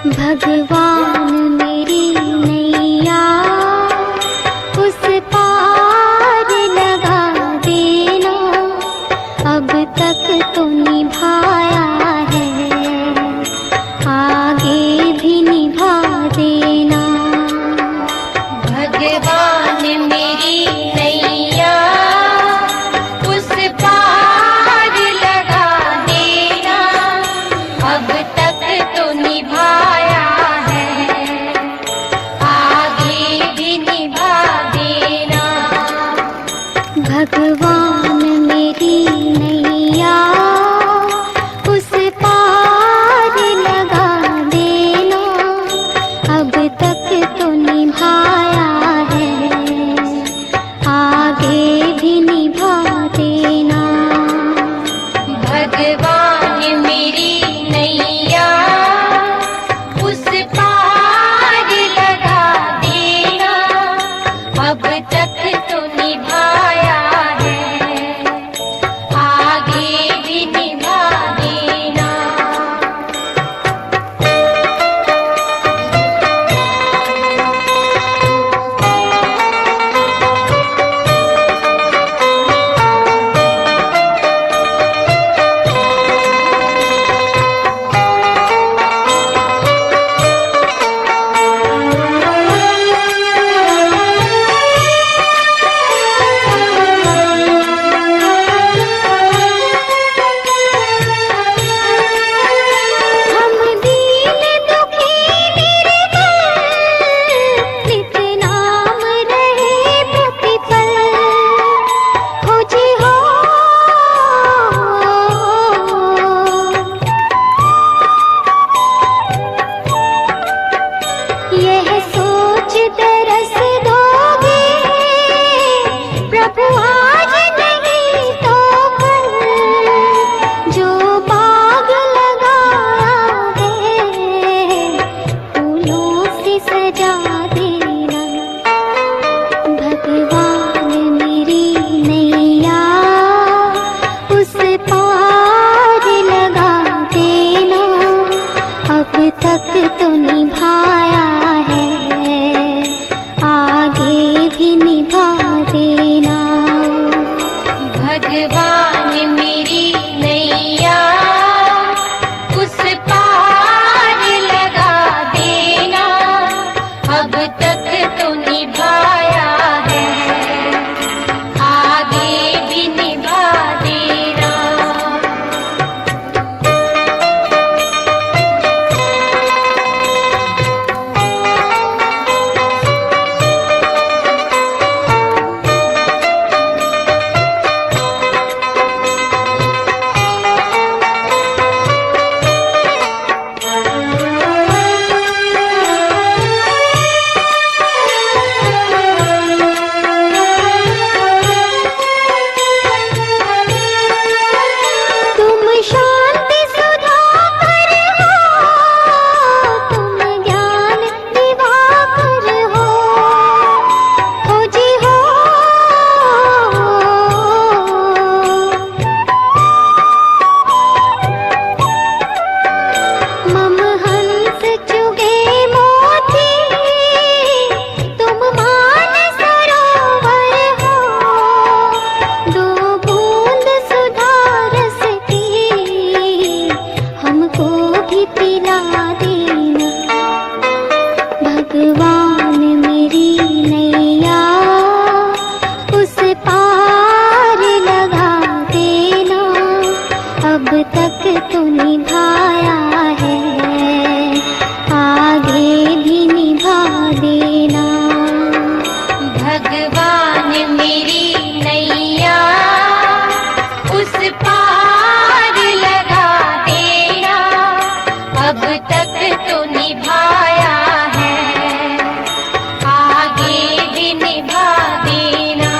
भगवान मेरी नैया उस पार लगा देना, अब तक तो निभाया है, आगे भी निभा देना। भगवान मेरी नैया उस पार लगा देना, अब तक तो निभाया है, आगे भी निभा देना। भगवान मेरी नैया उस पार लगा देना, अब तक तो निभाया है, आगे भी निभा देना। भगवान मेरी नैया उस पार लगा देना, अब तक तो निभाया है, आगे भी निभा देना। हम दीन दुखी निर्बल, नित नाम रहे प्रतिपल, हो जी हो। यह सोच तरस दोगे प्रभु आज नहीं तो कल, जो बाग लगाया है फूलों से सजा देना। भगवान मेरी नैया उस पार लगा देना, अब तक तो निभाया है, आगे भी निभा देना। भगवान मेरी नैया उस पार लगा देना, अब तक तो निभाया है, आगे भी निभा देना। तुम शांति सुधाकर हो, तुम ज्ञान दिवाकर हो जी हो। मम हंस चुगे मोती, तुम मान सरोवर हो, दो बूंद सुधा रस की हमको भी पिला देना। भगवान मेरी नैया उस पार लगा देना, अब तक तो निभाया है, आगे भी निभा देना। भगवान मेरी नैया उस पार लगा देना, अब तक तो निभाया है, आगे भी निभा देना।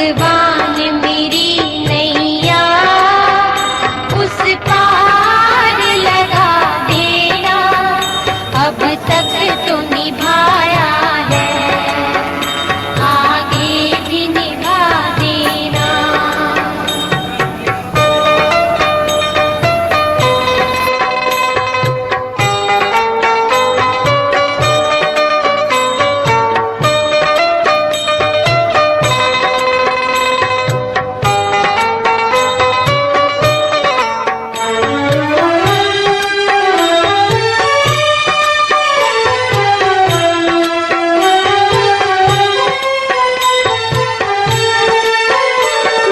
भगवान मेरी नैया उस पार लगा देना, अब तक तो निभाया है, आगे भी निभा देना।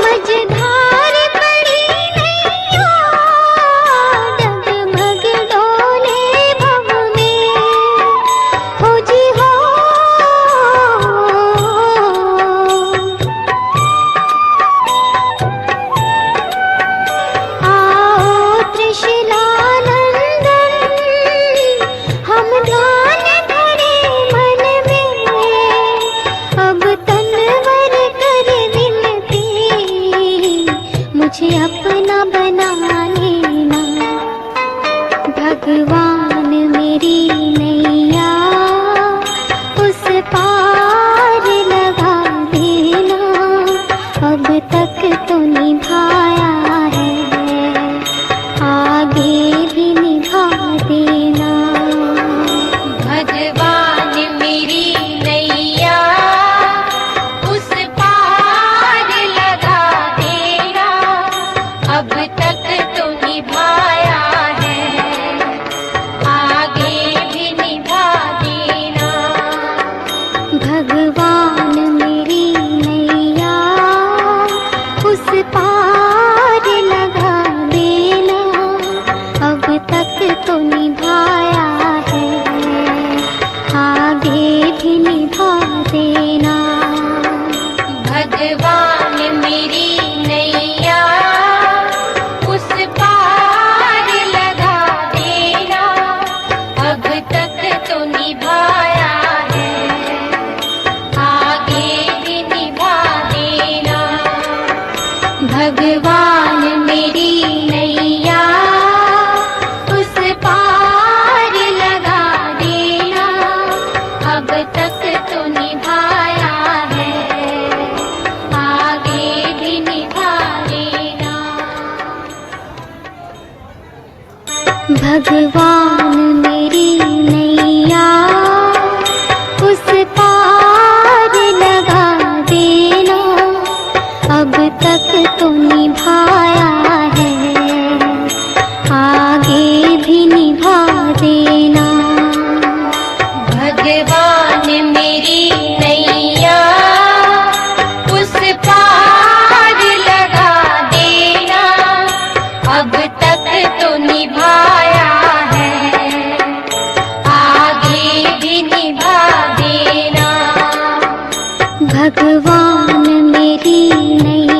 मझधार पड़ी नैया, डगमग डोले भव में, हो जी हो। आओ त्रिशूलानंदन, हम ध्यान धरे मन में, अब तनवर कर विनती, मुझे अपना बना लेना। भगवान मेरी नैया उस पार लगा देना, अब तक तो निभाया है, आगे भी निभा देना। भगवान मेरी नैया उस पार लगा देना, अब तक तो निभाया है, आगे भी निभा देना। भगवान मेरी नैया उस पार लगा देना, अब तक तो निभाया है, आगे भी निभा देना। भगवान मेरी नैया उस पार लगा देना, अब तक तो निभाया है, आगे भी निभा देना। भगवान मेरी नैया उस पार लगा देना, अब तक तो निभाया है, आगे भी निभा देना। भगवान मेरी नैया उस पार लगा देना, अब तक तो निभाया है, आगे भी निभा देना। भगवान मेरी नैया उस पार लगा देना, अब तक तो निभाया है, आगे भी निभा देना। भगवान मेरी नैया